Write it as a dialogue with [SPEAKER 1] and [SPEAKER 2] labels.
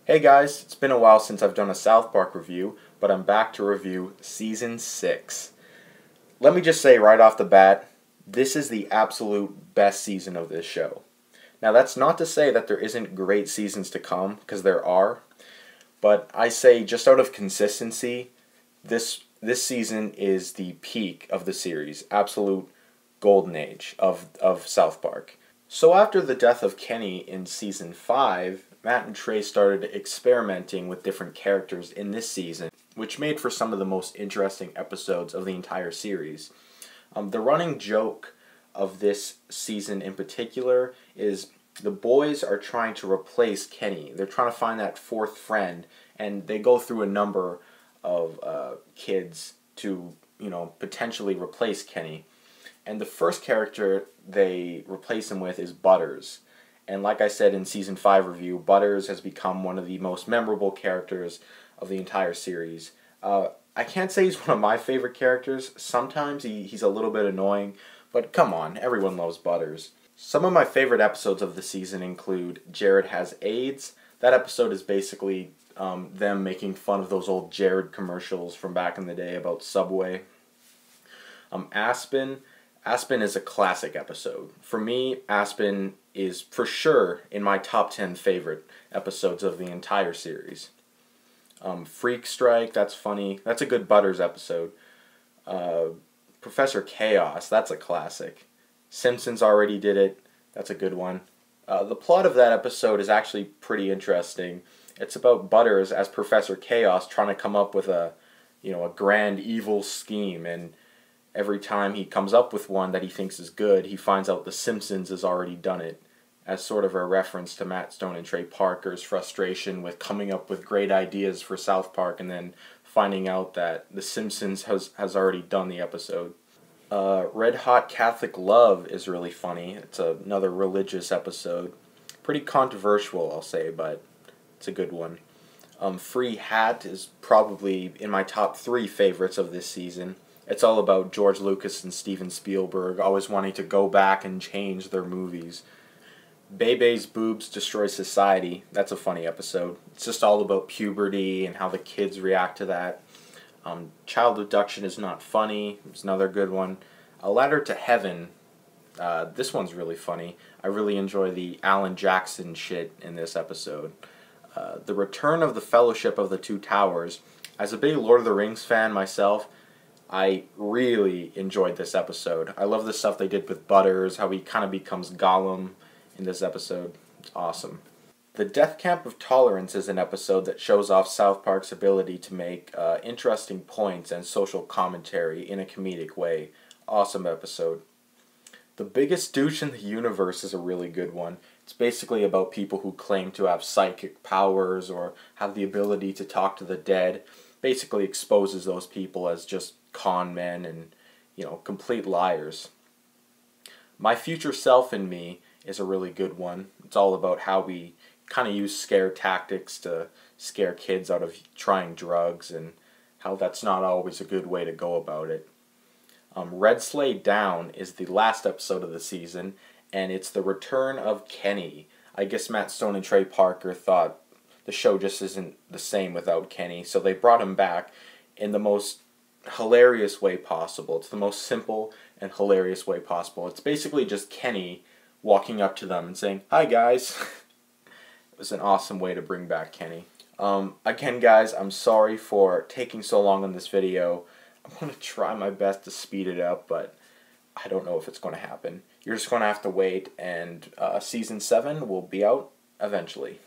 [SPEAKER 1] Hey guys, it's been a while since I've done a South Park review, but I'm back to review Season 6. Let me just say right off the bat, this is the absolute best season of this show. Now that's not to say that there isn't great seasons to come, because there are, but I say just out of consistency, this season is the peak of the series, absolute golden age of South Park. So after the death of Kenny in Season 5, Matt and Trey started experimenting with different characters in this season, which made for some of the most interesting episodes of the entire series. The running joke of this season in particular is the boys are trying to replace Kenny. They're trying to find that fourth friend, and they go through a number of kids to, potentially replace Kenny. And the first character they replace him with is Butters. And like I said in Season 5 review, Butters has become one of the most memorable characters of the entire series. I can't say he's one of my favorite characters. Sometimes he's a little bit annoying, but come on, everyone loves Butters. Some of my favorite episodes of the season include Jared Has AIDS. That episode is basically them making fun of those old Jared commercials from back in the day about Subway. Aspen is a classic episode. For me, Aspen is for sure in my top 10 favorite episodes of the entire series. Freak Strike, that's funny. That's a good Butters episode. Professor Chaos, that's a classic. Simpsons already did it. That's a good one. The plot of that episode is actually pretty interesting. It's about Butters as Professor Chaos trying to come up with a grand evil scheme, and every time he comes up with one that he thinks is good, he finds out The Simpsons has already done it, as sort of a reference to Matt Stone and Trey Parker's frustration with coming up with great ideas for South Park and then finding out that The Simpsons has already done the episode. Red Hot Catholic Love is really funny. It's another religious episode. Pretty controversial, I'll say, but it's a good one. Free Hat is probably in my top 3 favorites of this season. It's all about George Lucas and Steven Spielberg always wanting to go back and change their movies. Bebe's Boobs Destroy Society, that's a funny episode. It's just all about puberty and how the kids react to that. Child Abduction is Not Funny, it's another good one. A Ladder to Heaven, this one's really funny. I really enjoy the Alan Jackson shit in this episode. The Return of the Fellowship of the Two Towers. As a big Lord of the Rings fan myself, I really enjoyed this episode. I love the stuff they did with Butters, how he kind of becomes Gollum in this episode. It's awesome. The Death Camp of Tolerance is an episode that shows off South Park's ability to make interesting points and social commentary in a comedic way. Awesome episode. The Biggest Douche in the Universe is a really good one. It's basically about people who claim to have psychic powers or have the ability to talk to the dead. Basically exposes those people as just con men and, complete liars. My Future Self and Me is a really good one. It's all about how we kind of use scare tactics to scare kids out of trying drugs and how that's not always a good way to go about it. Red Sleigh Down is the last episode of the season, and it's the return of Kenny. I guess Matt Stone and Trey Parker thought the show just isn't the same without Kenny, so they brought him back in the most hilarious way possible. It's the most simple and hilarious way possible. It's basically just Kenny walking up to them and saying, "Hi guys." It was an awesome way to bring back Kenny. Again guys, I'm sorry for taking so long on this video. I'm going to try my best to speed it up, but I don't know if it's going to happen. You're just going to have to wait, and Season 7 will be out eventually.